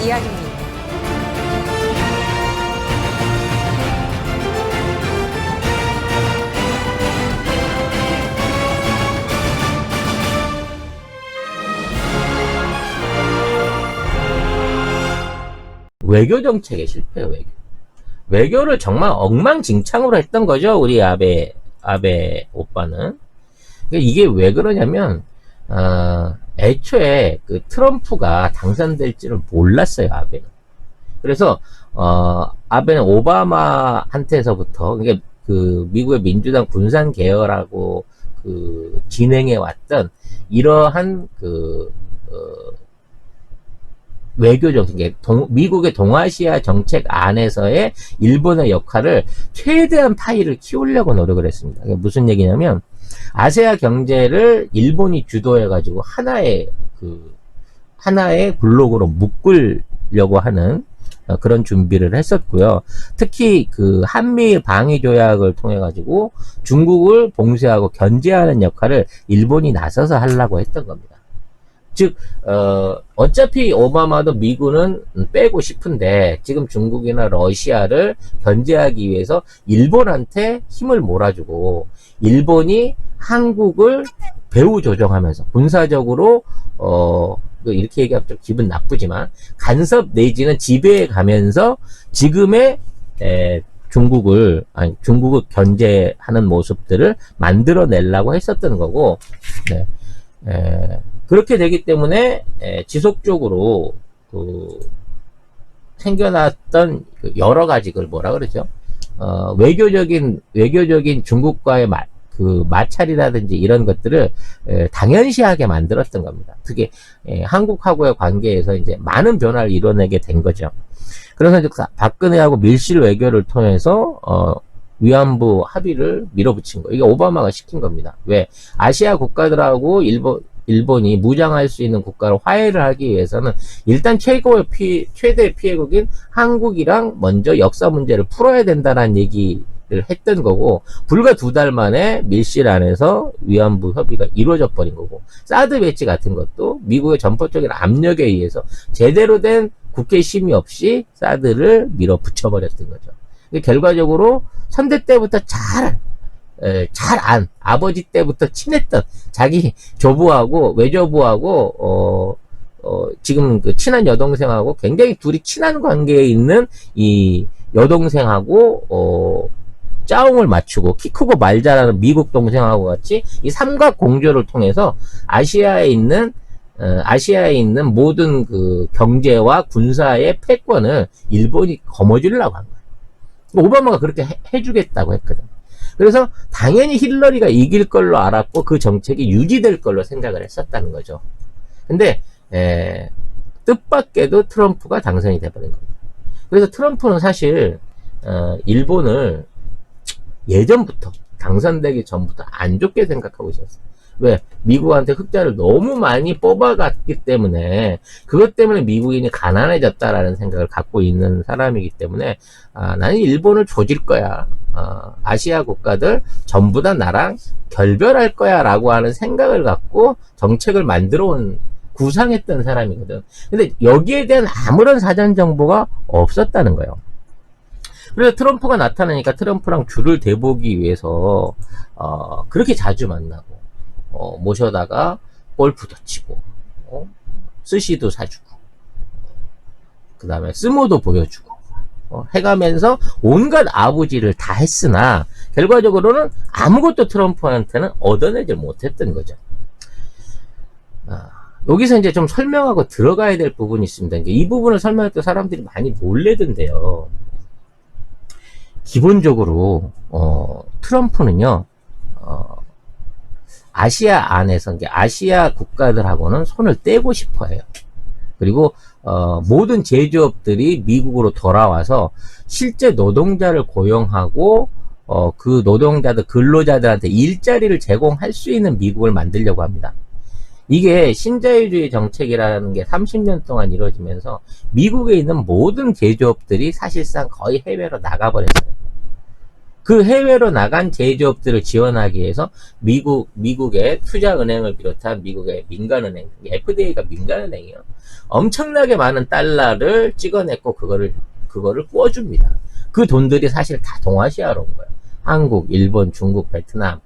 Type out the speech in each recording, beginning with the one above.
이야기입니다. 외교 정책의 실패예요, 외교를 정말 엉망진창으로 했던 거죠, 우리 아베 오빠는. 이게 왜 그러냐면, 애초에 그 트럼프가 당선될지를 몰랐어요, 아베는. 그래서, 아베는 오바마한테서부터, 이게 그 미국의 민주당 분산 계열하고 그 진행해 왔던 이러한 외교 정책, 미국의 동아시아 정책 안에서의 일본의 역할을 최대한 파이를 키우려고 노력을 했습니다. 이게 무슨 얘기냐면, 아시아 경제를 일본이 주도해가지고 하나의 블록으로 묶으려고 하는 그런 준비를 했었고요. 특히 그 한미일 방위 조약을 통해 가지고 중국을 봉쇄하고 견제하는 역할을 일본이 나서서 하려고 했던 겁니다. 즉, 어차피 오바마도 미군은 빼고 싶은데 지금 중국이나 러시아를 견제하기 위해서 일본한테 힘을 몰아주고, 일본이 한국을 배후 조정하면서 군사적으로 이렇게 얘기하면 좀 기분 나쁘지만 간섭 내지는 지배해 가면서 지금의 중국을 견제하는 모습들을 만들어내려고 했었던 거고, 네. 그렇게 되기 때문에 지속적으로 생겨났던 여러 가지, 그걸 뭐라 그러죠? 외교적인 중국과의 마찰이라든지 이런 것들을 당연시하게 만들었던 겁니다. 특히 한국하고의 관계에서 이제 많은 변화를 이뤄내게 된 거죠. 그래서 이제 박근혜하고 밀실 외교를 통해서 위안부 합의를 밀어붙인 거. 이게 오바마가 시킨 겁니다. 왜? 아시아 국가들하고 일본이 무장할 수 있는 국가로 화해를 하기 위해서는 일단 최대 피해국인 한국이랑 먼저 역사 문제를 풀어야 된다는 얘기를 했던 거고, 불과 2달 만에 밀실 안에서 위안부 협의가 이루어져 버린 거고, 사드 배치 같은 것도 미국의 전폭적인 압력에 의해서 제대로 된 국회 심의 없이 사드를 밀어붙여 버렸던 거죠. 결과적으로 선대 때부터 아버지 때부터 친했던 자기 조부하고 외조부하고 지금 그 친한 여동생하고 굉장히 둘이 친한 관계에 있는 이 여동생하고 짜웅을 맞추고 키 크고 말 잘하는 미국 동생하고 같이 이 삼각 공조를 통해서 아시아에 있는 모든 그 경제와 군사의 패권을 일본이 거머쥐려고 한 거예요. 오바마가 그렇게 해주겠다고 했거든. 그래서 당연히 힐러리가 이길 걸로 알았고 그 정책이 유지될 걸로 생각을 했었다는 거죠. 근데 뜻밖에도 트럼프가 당선이 돼버린 겁니다. 그래서 트럼프는 사실 일본을 예전부터, 당선되기 전부터 안 좋게 생각하고 있었어요. 왜? 미국한테 흑자를 너무 많이 뽑아갔기 때문에, 그것 때문에 미국인이 가난해졌다라는 생각을 갖고 있는 사람이기 때문에, 나는 일본을 조질 거야. 아시아 국가들 전부 다 나랑 결별할 거야 라고 하는 생각을 갖고 정책을 만들어 온, 구상했던 사람이거든. 근데 여기에 대한 아무런 사전 정보가 없었다는 거예요. 그래서 트럼프가 나타나니까 트럼프랑 줄을 대보기 위해서 그렇게 자주 만나고, 모셔다가 골프도 치고, 스시도 사주고, 그 다음에 스모도 보여주고, 해가면서 온갖 아부지를 다 했으나 결과적으로는 아무것도 트럼프한테는 얻어내질 못했던 거죠. 여기서 이제 좀 설명하고 들어가야 될 부분이 있습니다. 이 부분을 설명할 때 사람들이 많이 놀래던데요. 기본적으로 트럼프는요, 아시아 안에서 아시아 국가들하고는 손을 떼고 싶어해요. 그리고 모든 제조업들이 미국으로 돌아와서 실제 노동자를 고용하고 그 노동자들, 근로자들한테 일자리를 제공할 수 있는 미국을 만들려고 합니다. 이게 신자유주의 정책이라는 게 30년 동안 이루어지면서 미국에 있는 모든 제조업들이 사실상 거의 해외로 나가버렸어요. 그 해외로 나간 제조업들을 지원하기 위해서 미국의 투자은행을 비롯한 미국의 민간은행, FDA가 민간은행이에요. 엄청나게 많은 달러를 찍어냈고 그거를 구워줍니다. 그 돈들이 사실 다 동아시아로 온 거예요. 한국, 일본, 중국, 베트남,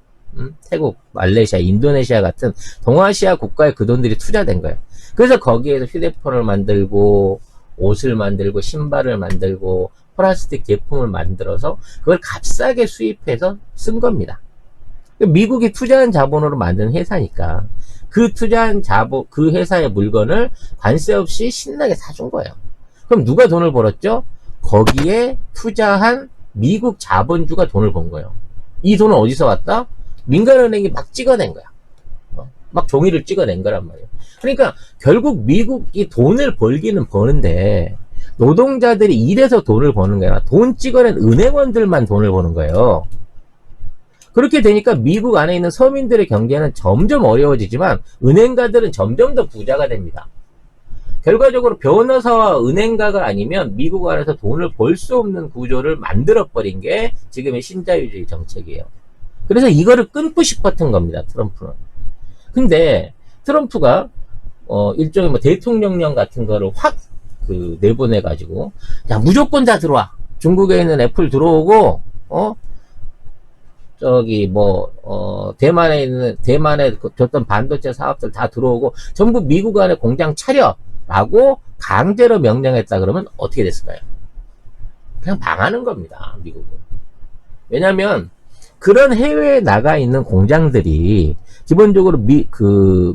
태국, 말레이시아, 인도네시아 같은 동아시아 국가에 그 돈들이 투자된 거예요. 그래서 거기에서 휴대폰을 만들고 옷을 만들고 신발을 만들고 플라스틱 제품을 만들어서 그걸 값싸게 수입해서 쓴 겁니다. 미국이 투자한 자본으로 만든 회사니까 그 투자한 자본, 그 회사의 물건을 관세 없이 신나게 사준 거예요. 그럼 누가 돈을 벌었죠? 거기에 투자한 미국 자본주가 돈을 번 거예요. 이 돈은 어디서 왔다? 민간은행이 막 찍어낸 거야. 막 종이를 찍어낸 거란 말이에요. 그러니까 결국 미국이 돈을 벌기는 버는데 노동자들이 일해서 돈을 버는 게 아니라 돈 찍어낸 은행원들만 돈을 버는 거예요. 그렇게 되니까 미국 안에 있는 서민들의 경제는 점점 어려워지지만 은행가들은 점점 더 부자가 됩니다. 결과적으로 변호사와 은행가가 아니면 미국 안에서 돈을 벌 수 없는 구조를 만들어버린 게 지금의 신자유주의 정책이에요. 그래서 이거를 끊고 싶었던 겁니다, 트럼프는. 근데 트럼프가 일종의 뭐 대통령령 같은 거를 확 내보내가지고 야 무조건 다 들어와. 중국에 있는 애플 들어오고 대만에 줬던 반도체 사업들 다 들어오고 전부 미국 안에 공장 차려라고 강제로 명령했다 그러면 어떻게 됐을까요? 그냥 망하는 겁니다, 미국은. 왜냐면 그런 해외에 나가 있는 공장들이 기본적으로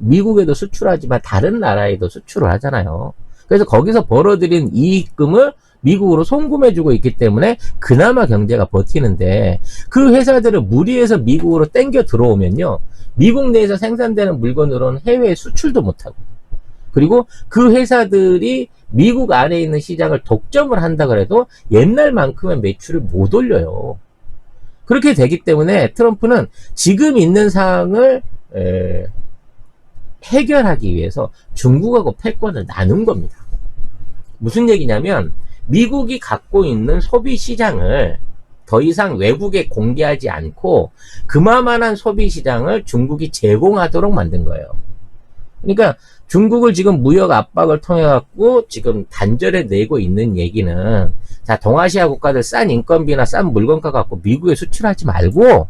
미국에도 수출하지만 다른 나라에도 수출을 하잖아요. 그래서 거기서 벌어들인 이익금을 미국으로 송금해주고 있기 때문에 그나마 경제가 버티는데 그 회사들을 무리해서 미국으로 땡겨 들어오면요. 미국 내에서 생산되는 물건으로는 해외에 수출도 못하고 그리고 그 회사들이 미국 안에 있는 시장을 독점을 한다 그래도 옛날만큼의 매출을 못 올려요. 그렇게 되기 때문에 트럼프는 지금 있는 상황을 해결하기 위해서 중국하고 패권을 나눈 겁니다. 무슨 얘기냐면 미국이 갖고 있는 소비 시장을 더 이상 외국에 공개하지 않고 그만한 소비 시장을 중국이 제공하도록 만든 거예요. 그러니까 중국을 지금 무역 압박을 통해 갖고 지금 단절해 내고 있는 얘기는 자 동아시아 국가들 싼 인건비나 싼 물건가 갖고 미국에 수출하지 말고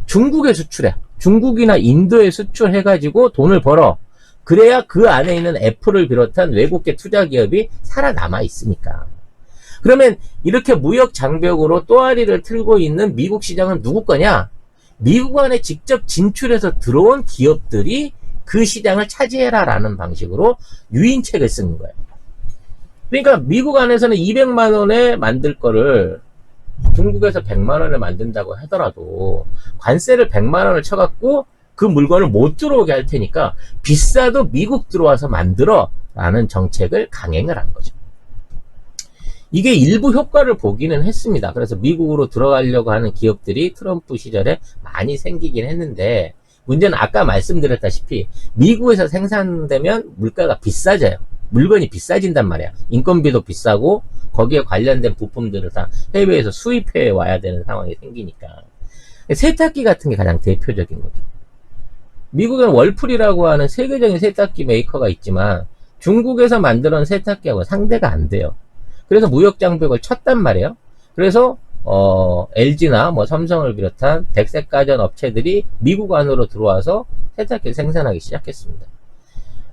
중국에 수출해. 중국이나 인도에 수출해가지고 돈을 벌어. 그래야 그 안에 있는 애플을 비롯한 외국계 투자 기업이 살아남아 있으니까. 그러면 이렇게 무역 장벽으로 또아리를 틀고 있는 미국 시장은 누구 거냐? 미국 안에 직접 진출해서 들어온 기업들이 그 시장을 차지해라라는 방식으로 유인책을 쓰는 거예요. 그러니까 미국 안에서는 200만 원에 만들 거를 중국에서 100만 원에 만든다고 하더라도 관세를 100만 원을 쳐갖고 그 물건을 못 들어오게 할 테니까 비싸도 미국 들어와서 만들어 라는 정책을 강행을 한 거죠. 이게 일부 효과를 보기는 했습니다. 그래서 미국으로 들어가려고 하는 기업들이 트럼프 시절에 많이 생기긴 했는데 문제는 아까 말씀드렸다시피 미국에서 생산되면 물가가 비싸져요. 물건이 비싸진단 말이야. 인건비도 비싸고 거기에 관련된 부품들을 다 해외에서 수입해 와야 되는 상황이 생기니까. 세탁기 같은 게 가장 대표적인 거죠. 미국엔 월풀이라고 하는 세계적인 세탁기 메이커가 있지만 중국에서 만드는 세탁기하고 상대가 안 돼요. 그래서 무역 장벽을 쳤단 말이에요. 그래서 LG나 뭐 삼성을 비롯한 백색 가전 업체들이 미국 안으로 들어와서 세탁기를 생산하기 시작했습니다.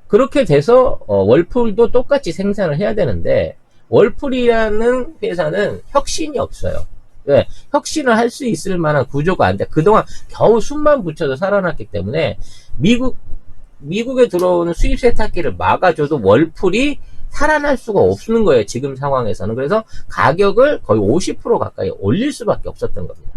그렇게 돼서 월풀도 똑같이 생산을 해야 되는데 월풀이라는 회사는 혁신이 없어요. 왜? 혁신을 할 수 있을 만한 구조가 안 돼. 그동안 겨우 숨만 붙여서 살아났기 때문에 미국에 들어오는 수입 세탁기를 막아줘도 월풀이 살아날 수가 없는 거예요. 지금 상황에서는. 그래서 가격을 거의 50% 가까이 올릴 수밖에 없었던 겁니다.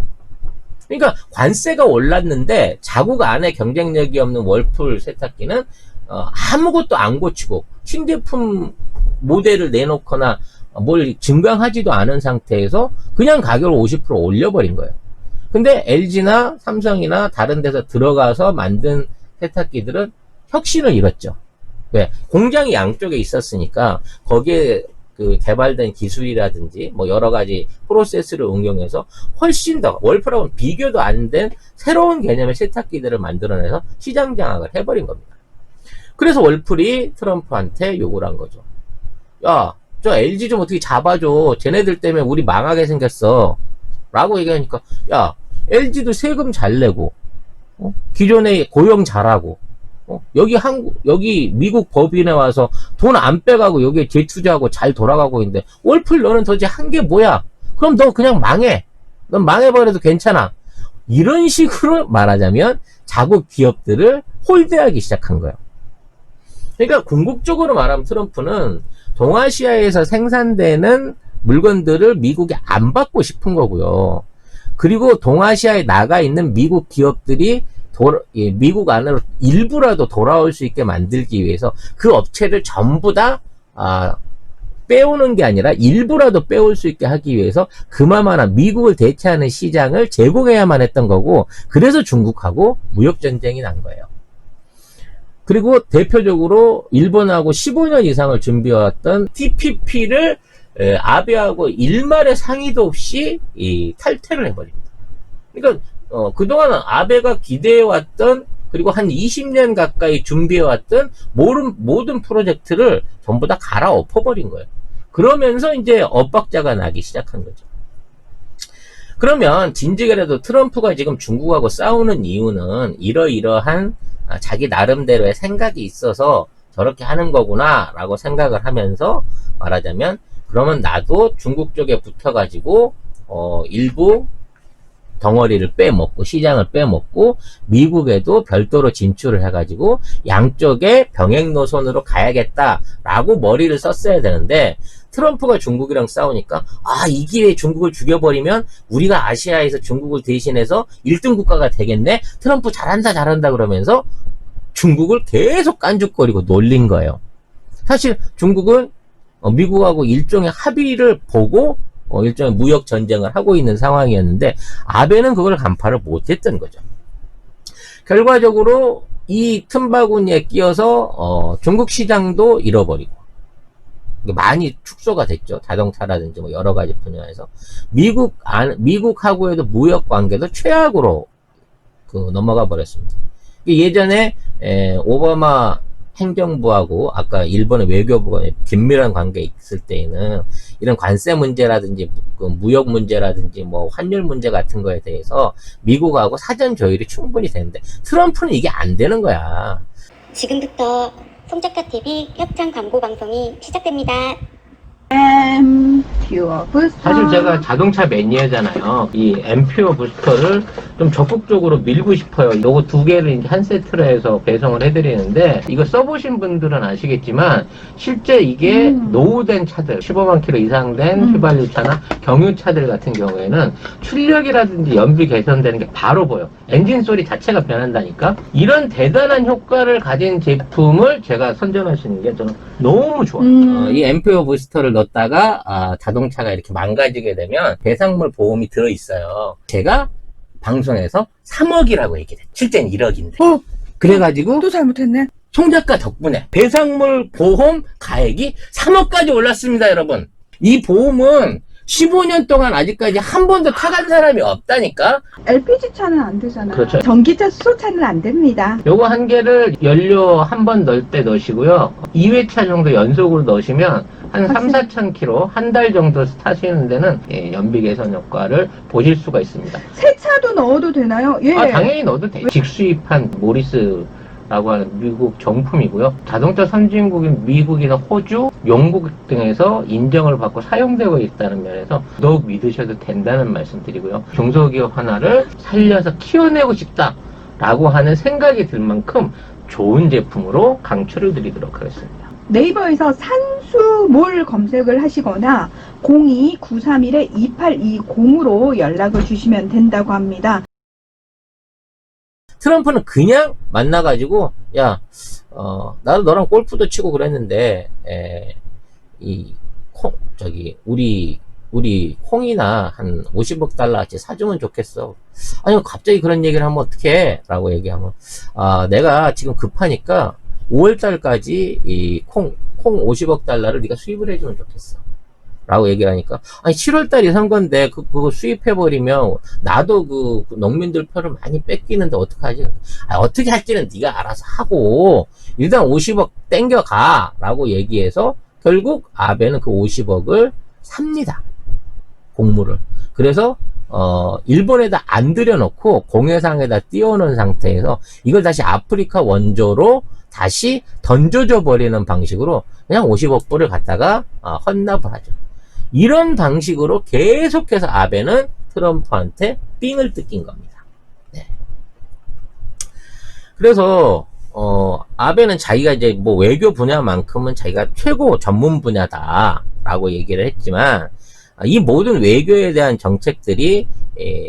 그러니까 관세가 올랐는데 자국 안에 경쟁력이 없는 월풀 세탁기는 아무것도 안 고치고 신제품 모델을 내놓거나 뭘 증강하지도 않은 상태에서 그냥 가격을 50% 올려버린 거예요. 근데 LG나 삼성이나 다른 데서 들어가서 만든 세탁기들은 혁신을 이뤘죠. 왜? 공장이 양쪽에 있었으니까 거기에 그 개발된 기술이라든지 뭐 여러 가지 프로세스를 응용해서 훨씬 더 월프랑은 비교도 안 된 새로운 개념의 세탁기들을 만들어내서 시장 장악을 해버린 겁니다. 그래서 월플이 트럼프한테 요구를 한 거죠. 야, 저 LG 좀 어떻게 잡아줘. 쟤네들 때문에 우리 망하게 생겼어. 라고 얘기하니까, 야, LG도 세금 잘 내고, 기존에 고용 잘하고, 여기 미국 법인에 와서 돈 안 빼가고 여기에 재투자하고 잘 돌아가고 있는데, 월플 너는 도대체 한 게 뭐야? 그럼 너 그냥 망해. 넌 망해버려도 괜찮아. 이런 식으로 말하자면, 자국 기업들을 홀대하기 시작한 거예요. 그러니까 궁극적으로 말하면 트럼프는 동아시아에서 생산되는 물건들을 미국에 안 받고 싶은 거고요. 그리고 동아시아에 나가 있는 미국 기업들이 미국 안으로 일부라도 돌아올 수 있게 만들기 위해서 그 업체를 전부 다 빼오는 게 아니라 일부라도 빼올 수 있게 하기 위해서 그만한 미국을 대체하는 시장을 제공해야만 했던 거고, 그래서 중국하고 무역전쟁이 난 거예요. 그리고 대표적으로 일본하고 15년 이상을 준비해왔던 TPP를 아베하고 일말의 상의도 없이 탈퇴를 해버립니다. 그러니까 그동안 아베가 기대해왔던, 그리고 한 20년 가까이 준비해왔던 모든 프로젝트를 전부 다 갈아엎어버린 거예요. 그러면서 이제 엇박자가 나기 시작한 거죠. 그러면 진즉이라도 트럼프가 지금 중국하고 싸우는 이유는 이러이러한 자기 나름대로의 생각이 있어서 저렇게 하는 거구나 라고 생각을 하면서 말하자면, 그러면 나도 중국 쪽에 붙어가지고 일부 덩어리를 빼먹고 시장을 빼먹고 미국에도 별도로 진출을 해가지고 양쪽에 병행 노선으로 가야겠다라고 머리를 썼어야 되는데, 트럼프가 중국이랑 싸우니까 이 기회에 중국을 죽여버리면 우리가 아시아에서 중국을 대신해서 1등 국가가 되겠네, 트럼프 잘한다 그러면서 중국을 계속 깐죽거리고 놀린 거예요. 사실 중국은 미국하고 일종의 합의를 보고 일종의 무역 전쟁을 하고 있는 상황이었는데, 아베는 그걸 간파를 못했던 거죠. 결과적으로 이 틈바구니에 끼어서 중국 시장도 잃어버리고 많이 축소가 됐죠. 자동차라든지 뭐 여러 가지 분야에서 미국하고에도 무역 관계도 최악으로 넘어가 버렸습니다. 예전에 오바마 행정부하고 아까 일본의 외교부가 긴밀한 관계에 있을 때에는 이런 관세 문제라든지 무역 문제라든지 뭐 환율 문제 같은 거에 대해서 미국하고 사전 조율이 충분히 되는데, 트럼프는 이게 안 되는 거야. 지금부터 송작가TV 협찬 광고 방송이 시작됩니다. 퓨어 부스터. 사실 제가 자동차 매니아잖아요. 이 앰퓨어 부스터를 좀 적극적으로 밀고 싶어요. 요거 두 개를 이제 한 세트로 해서 배송을 해드리는데, 이거 써보신 분들은 아시겠지만 실제 이게 노후된 차들, 15만 킬로 이상 된 휘발유차나 경유차들 같은 경우에는 출력이라든지 연비 개선되는 게 바로 보여. 엔진 소리 자체가 변한다니까. 이런 대단한 효과를 가진 제품을 제가 선전하시는 게 저는 너무 좋아요. 이 앰퓨어 부스터를 넣었다가 자동차가 이렇게 망가지게 되면 배상물 보험이 들어있어요. 제가 방송에서 3억이라고 얘기했죠. 실제는 1억인데. 그래가지고 또 잘못했네. 송 작가 덕분에 배상물 보험 가액이 3억까지 올랐습니다, 여러분. 이 보험은 15년 동안 아직까지 한 번도 타간 사람이 없다니까. LPG 차는 안 되잖아요. 그렇죠. 전기차, 수소차는 안 됩니다. 요거 한 개를 연료 한 번 넣을 때 넣으시고요. 2회차 정도 연속으로 넣으시면 한 3, 4천 킬로 한 달 정도 타시는 데는 연비 개선 효과를 보실 수가 있습니다. 새 차도 넣어도 되나요? 예. 당연히 넣어도 돼요. 직수입한 모리스라고 하는 미국 정품이고요. 자동차 선진국인 미국이나 호주, 영국 등에서 인정을 받고 사용되고 있다는 면에서 더욱 믿으셔도 된다는 말씀 드리고요. 중소기업 하나를 살려서 키워내고 싶다라고 하는 생각이 들 만큼 좋은 제품으로 강추를 드리도록 하겠습니다. 네이버에서 산수몰 검색을 하시거나 02-931-2820으로 연락을 주시면 된다고 합니다. 트럼프는 그냥 만나가지고, 야, 나도 너랑 골프도 치고 그랬는데, 우리 콩이나 한 50억 달러치 사주면 좋겠어. 아니, 갑자기 그런 얘기를 하면 어떡해? 라고 얘기하면, 내가 지금 급하니까 5월달까지 이 콩 50억 달러를 네가 수입을 해주면 좋겠어. 라고 얘기를 하니까, 아니, 7월달이 선거인데, 그거 수입해버리면, 나도 그 농민들 표를 많이 뺏기는데, 어떡하지? 어떻게 할지는 네가 알아서 하고, 일단 50억 땡겨가. 라고 얘기해서, 결국, 아베는 그 50억을 삽니다. 공물을. 그래서, 일본에다 안 들여놓고, 공해상에다 띄워놓은 상태에서, 이걸 다시 아프리카 원조로 다시 던져줘 버리는 방식으로, 그냥 50억 불을 갖다가, 헌납을 하죠. 이런 방식으로 계속해서 아베는 트럼프한테 삥을 뜯긴 겁니다. 네. 그래서 아베는 자기가 이제 뭐 외교 분야만큼은 자기가 최고 전문 분야다라고 얘기를 했지만 이 모든 외교에 대한 정책들이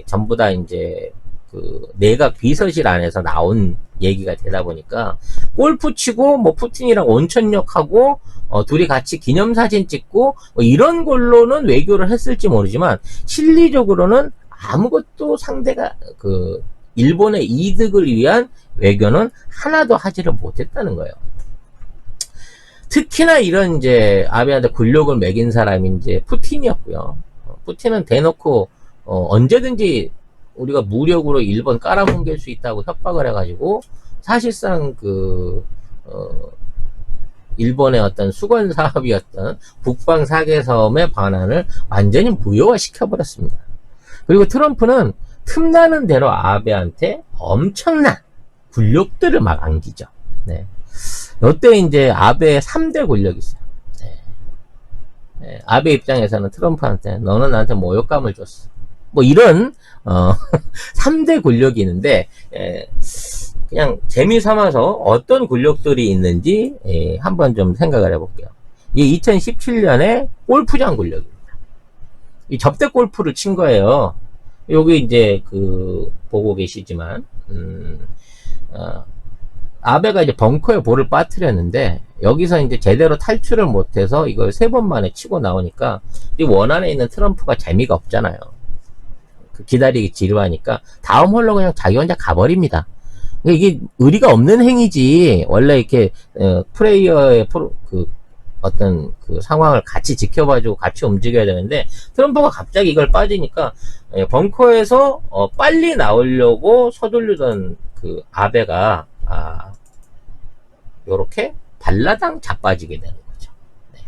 전부 다 이제 그 내각 비서실 안에서 나온 얘기가 되다 보니까 골프 치고 뭐 푸틴이랑 온천욕하고 둘이 같이 기념사진 찍고 뭐 이런 걸로는 외교를 했을지 모르지만 실리적으로는 아무것도 상대가 그 일본의 이득을 위한 외교는 하나도 하지를 못했다는 거예요. 특히나 이런 이제 아베한테 굴욕을 매긴 사람이 이제 푸틴이었고요. 푸틴은 대놓고 언제든지 우리가 무력으로 일본 깔아뭉갤 수 있다고 협박을 해가지고 사실상 일본의 어떤 수건 사업이었던 북방 사개섬의 반환을 완전히 무효화 시켜버렸습니다. 그리고 트럼프는 틈나는 대로 아베한테 엄청난 굴욕들을 막 안기죠. 네. 이때 이제 아베의 3대 굴욕이 있어요. 네. 네. 아베 입장에서는 트럼프한테 너는 나한테 모욕감을 줬어. 뭐 이런 3대 굴욕이 있는데 그냥 재미삼아서 어떤 굴욕들이 있는지 한번 좀 생각을 해볼게요. 이 2017년에 골프장 굴욕입니다. 이 접대 골프를 친 거예요. 여기 이제 보고 계시지만 아베가 이제 벙커에 볼을 빠뜨렸는데 여기서 이제 제대로 탈출을 못해서 이걸 3번 만에 치고 나오니까 이 원안에 있는 트럼프가 재미가 없잖아요. 기다리기 지루하니까 다음 홀로 그냥 자기 혼자 가버립니다. 이게 의리가 없는 행위지. 원래 이렇게 플레이어의 어떤 상황을 같이 지켜봐주고 같이 움직여야 되는데 트럼프가 갑자기 이걸 빠지니까 벙커에서 빨리 나오려고 서두르던 아베가 요렇게 발라당 자빠지게 되는 거죠. 네.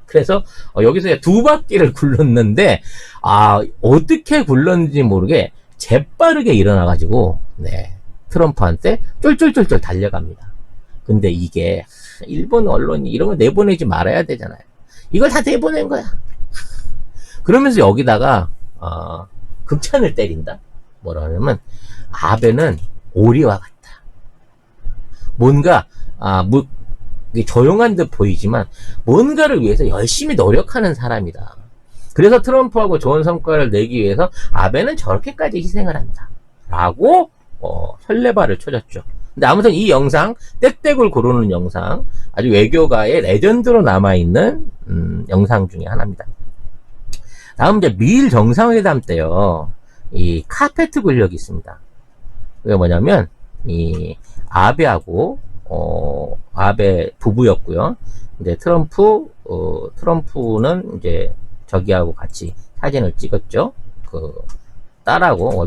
그래서 여기서 2바퀴를 굴렀는데 어떻게 굴렀는지 모르게 재빠르게 일어나가지고 네, 트럼프한테 쫄쫄쫄쫄 달려갑니다. 근데 이게 일본 언론이 이런 거 내보내지 말아야 되잖아요. 이걸 다 내보낸 거야. 그러면서 여기다가 극찬을 때린다. 뭐라 하냐면 아베는 오리와 같다. 뭔가 조용한 듯 보이지만 뭔가를 위해서 열심히 노력하는 사람이다. 그래서 트럼프하고 좋은 성과를 내기 위해서 아베는 저렇게까지 희생을 한다. 라고 설레발을 쳐줬죠. 근데 아무튼 이 영상, 떼떼굴 고르는 영상, 아주 외교가의 레전드로 남아있는 영상 중에 하나입니다. 다음 이제 미일 정상회담 때요, 이 카페트 굴욕이 있습니다. 그게 뭐냐면 이 아베하고 아베 부부였고요. 이제 트럼프는 이제 저기하고 같이 사진을 찍었죠. 딸하고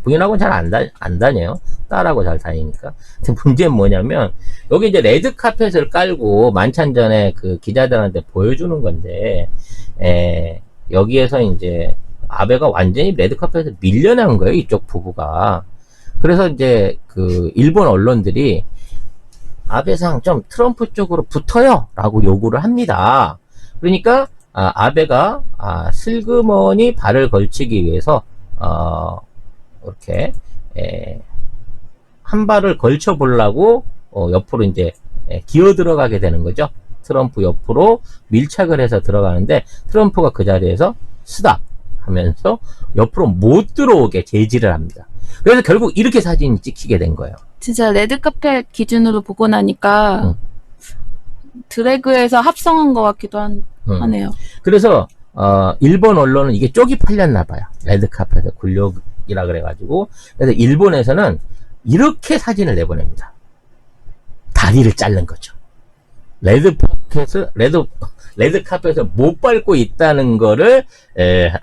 부인하고는 잘 안 다녀요. 딸하고 잘 다니니까. 문제는 뭐냐면 여기 이제 레드 카펫을 깔고 만찬전에 기자들한테 보여주는 건데 여기에서 이제 아베가 완전히 레드 카펫에 밀려난 거예요. 이쪽 부부가. 그래서 이제 일본 언론들이 아베상 좀 트럼프 쪽으로 붙어요 라고 요구를 합니다. 그러니까 아베가 슬그머니 발을 걸치기 위해서 이렇게 한 발을 걸쳐 보려고 옆으로 이제 기어 들어가게 되는 거죠. 트럼프 옆으로 밀착을 해서 들어가는데 트럼프가 그 자리에서 스탑 하면서 옆으로 못 들어오게 제지를 합니다. 그래서 결국 이렇게 사진이 찍히게 된 거예요. 진짜 레드카펫 기준으로 보고 나니까 드래그에서 합성한 것 같기도 하네요. 그래서 일본 언론은 이게 쪽이 팔렸나 봐요. 레드카펫의 굴욕이라 그래가지고. 그래서 일본에서는 이렇게 사진을 내보냅니다. 다리를 자른 거죠. 레드카펫을 못 밟고 있다는 거를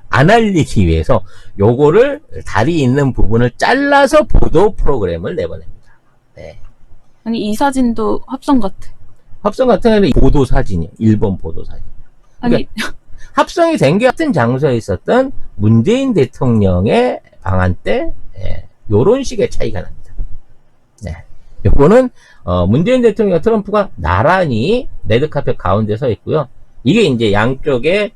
안 알리기 위해서 요거를 다리 있는 부분을 잘라서 보도 프로그램을 내보냅니다. 네. 아니, 이 사진도 합성 같아. 합성 같은 경우는 보도 사진이에요. 일본 보도 사진. 아니, 합성이 된 게 같은 장소에 있었던 문재인 대통령의 방한 때 요런 식의 차이가 납니다. 네. 요거는 문재인 대통령과 트럼프가 나란히 레드카펫 가운데 서 있고요. 이게 이제 양쪽에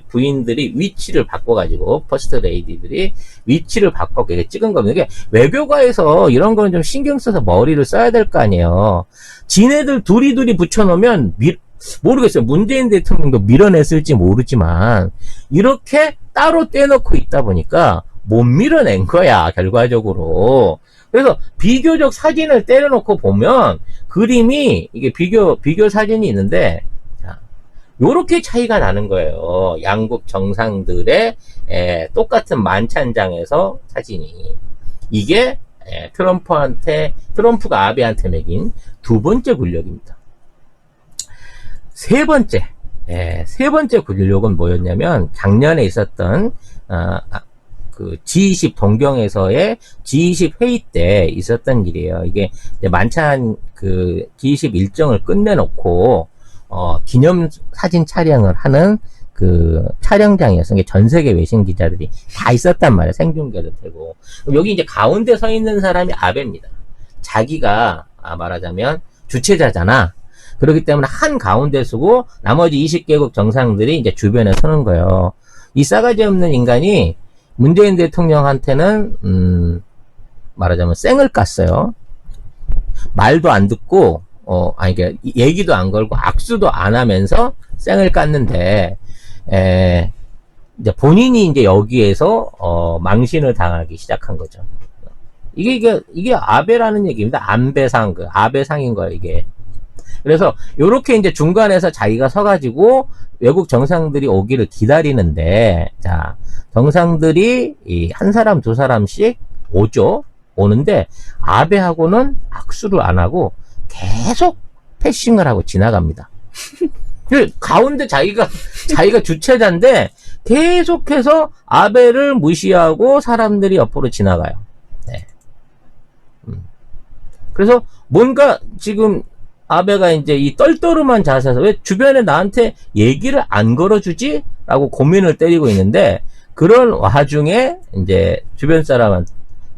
부인들이 위치를 바꿔가지고 퍼스트 레이디들이 위치를 바꿔 찍은 겁니다. 이게 외교가에서 이런 거는 좀 신경 써서 머리를 써야 될 거 아니에요. 지네들 둘이 붙여놓으면 모르겠어요. 문재인 대통령도 밀어냈을지 모르지만 이렇게 따로 떼놓고 있다 보니까 못 밀어낸 거야, 결과적으로. 그래서 비교적 사진을 때려놓고 보면 그림이 이게 비교 사진이 있는데 요렇게 차이가 나는 거예요. 양국 정상들의 똑같은 만찬장에서 사진이. 이게 트럼프가 아베한테 매긴 두 번째 굴욕입니다. 세 번째 굴욕은 뭐였냐면 작년에 있었던 그 G20 동경에서의 G20 회의 때 있었던 일이에요. 이게 이제 만찬 그 G20 일정을 끝내놓고 기념 사진 촬영을 하는 그 촬영장이었어요. 이게 전 세계 외신 기자들이 다 있었단 말이에요. 생중계도 되고. 여기 이제 가운데 서 있는 사람이 아베입니다. 자기가 말하자면 주최자잖아. 그렇기 때문에 한 가운데 서고 나머지 20개국 정상들이 이제 주변에 서는 거예요. 이 싸가지 없는 인간이 문재인 대통령한테는 말하자면 쌩을 깠어요. 말도 안 듣고 그러니까 얘기도 안 걸고 악수도 안 하면서 쌩을 깠는데 이제 본인이 이제 여기에서 망신을 당하기 시작한 거죠. 이게 아베라는 얘기입니다. 안배상, 아베상인 거예요, 이게. 그래서 요렇게 이제 중간에서 자기가 서가지고 외국 정상들이 오기를 기다리는데, 자, 정상들이 한 사람 두 사람씩 오는데 아베하고는 악수를 안 하고 계속 패싱을 하고 지나갑니다. 가운데 자기가 주최자인데 계속해서 아베를 무시하고 사람들이 옆으로 지나가요. 네. 그래서 뭔가 지금 아베가 이제 이 떨떠름한 자세에서 왜 주변에 나한테 얘기를 안 걸어주지? 라고 고민을 때리고 있는데 그런 와중에 이제 주변 사람한테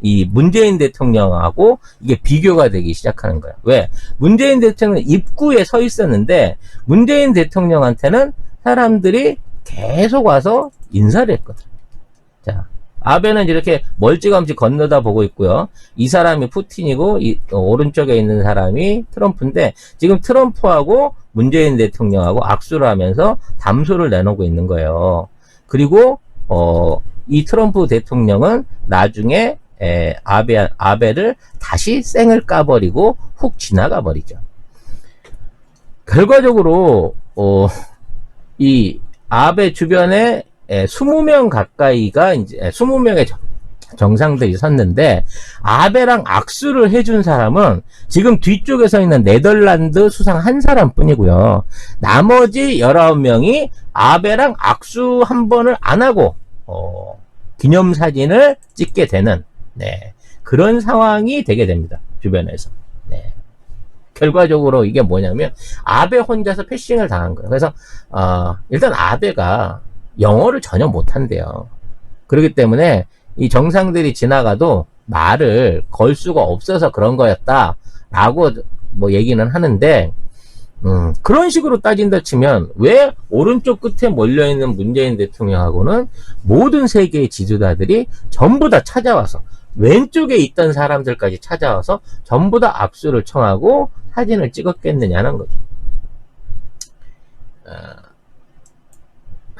이 문재인 대통령하고 이게 비교가 되기 시작하는 거예요. 왜? 문재인 대통령 입구에 서 있었는데 문재인 대통령한테는 사람들이 계속 와서 인사를 했거든. 자, 아베는 이렇게 멀찌감치 건너다 보고 있고요. 이 사람이 푸틴이고 오른쪽에 있는 사람이 트럼프인데 지금 트럼프하고 문재인 대통령하고 악수를 하면서 담소를 내놓고 있는 거예요. 그리고 이 트럼프 대통령은 나중에 아베를 다시 쌩을 까버리고 훅 지나가 버리죠. 결과적으로 이 아베 주변에 20명 가까이가 이제 20명의 정상들이 섰는데 아베랑 악수를 해준 사람은 지금 뒤쪽에 서 있는 네덜란드 수상 한 사람뿐이고요. 나머지 19명이 아베랑 악수 한 번을 안 하고 기념사진을 찍게 되는 그런 상황이 되게 됩니다. 주변에서. 결과적으로 이게 뭐냐면 아베 혼자서 패싱을 당한 거예요. 그래서 일단 아베가 영어를 전혀 못한대요. 그렇기 때문에 이 정상들이 지나가도 말을 걸 수가 없어서 그런 거였다라고 뭐 얘기는 하는데 그런 식으로 따진다 치면 왜 오른쪽 끝에 몰려있는 문재인 대통령하고는 모든 세계의 지도자들이 전부 다 찾아와서 왼쪽에 있던 사람들까지 찾아와서 전부 다 악수를 청하고 사진을 찍었겠느냐는 거죠.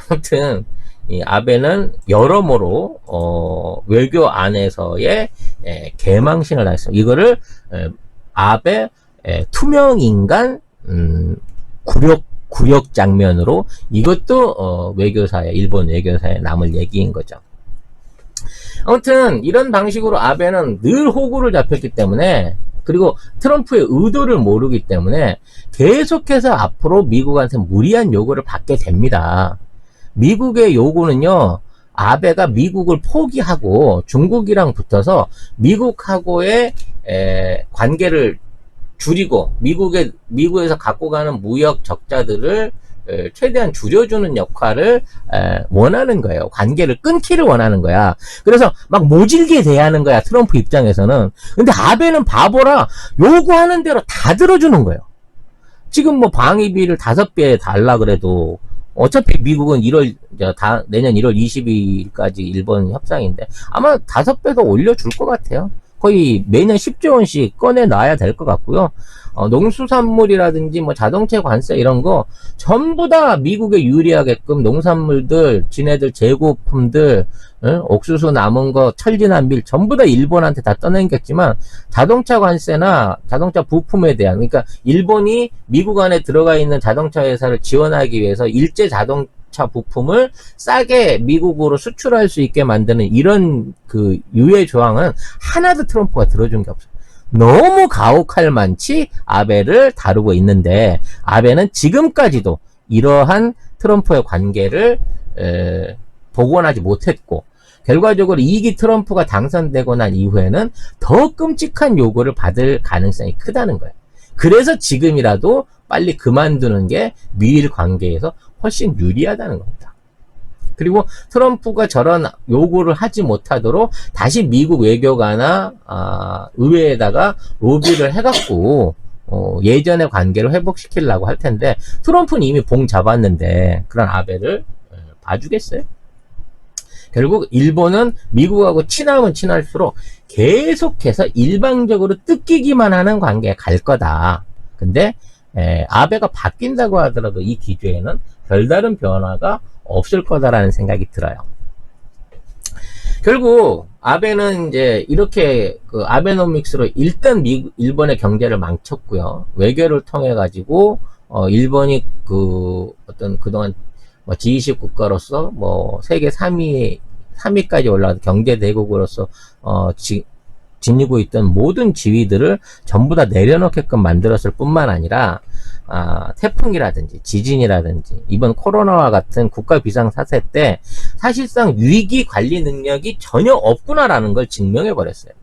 아무튼 이 아베는 여러모로 외교 안에서의 개망신을 당했습니다. 이거를 아베 투명인간 굴욕 장면으로 이것도 외교사에 일본 외교사에 남을 얘기인 거죠. 아무튼 이런 방식으로 아베는 늘 호구를 잡혔기 때문에 그리고 트럼프의 의도를 모르기 때문에 계속해서 앞으로 미국한테 무리한 요구를 받게 됩니다. 미국의 요구는요, 아베가 미국을 포기하고 중국이랑 붙어서 미국하고의 관계를 줄이고 미국에서 갖고 가는 무역 적자들을 최대한 줄여주는 역할을 원하는 거예요. 관계를 끊기를 원하는 거야. 그래서 막 모질게 대하는 거야, 트럼프 입장에서는. 근데 아베는 바보라 요구하는 대로 다 들어주는 거예요. 지금 뭐 방위비를 5배 달라 그래도 어차피 미국은 내년 1월 22일까지 일본 협상인데 아마 5배 더 올려줄 것 같아요. 거의 매년 10조 원씩 꺼내놔야 될 것 같고요. 농수산물이라든지 뭐 자동차 관세 이런 거 전부 다 미국에 유리하게끔 농산물들, 지네들 재고품들, 옥수수 남은 거, 철진한 밀 전부 다 일본한테 다 떠넘겼지만 자동차 관세나 자동차 부품에 대한, 그러니까 일본이 미국 안에 들어가 있는 자동차 회사를 지원하기 위해서 일제 자동차 부품을 싸게 미국으로 수출할 수 있게 만드는 이런 그 유예 조항은 하나도 트럼프가 들어준 게 없어요. 너무 가혹할 만치 아베를 다루고 있는데 아베는 지금까지도 이러한 트럼프의 관계를 복원하지 못했고 결과적으로 2기 트럼프가 당선되고 난 이후에는 더 끔찍한 요구를 받을 가능성이 크다는 거예요. 그래서 지금이라도 빨리 그만두는 게 미일 관계에서 훨씬 유리하다는 겁니다. 그리고 트럼프가 저런 요구를 하지 못하도록 다시 미국 외교가나 의회에다가 로비를 해갖고 예전의 관계를 회복시키려고 할 텐데 트럼프는 이미 봉 잡았는데 그런 아베를 봐주겠어요? 결국 일본은 미국하고 친하면 친할수록 계속해서 일방적으로 뜯기기만 하는 관계에 갈 거다. 근데 아베가 바뀐다고 하더라도 이 기조에는 별다른 변화가 없을 거다라는 생각이 들어요. 결국 아베는 이제 이렇게 그 아베노믹스로 일단 일본의 경제를 망쳤고요. 외교를 통해 가지고 일본이 그 어떤 그동안 뭐 G20 국가로서 뭐 세계 3위까지 올라가서 경제 대국으로서 지니고 있던 모든 지위들을 전부 다 내려놓게끔 만들었을 뿐만 아니라 태풍이라든지 지진이라든지 이번 코로나와 같은 국가 비상사태 때 사실상 위기 관리 능력이 전혀 없구나라는 걸 증명해 버렸어요.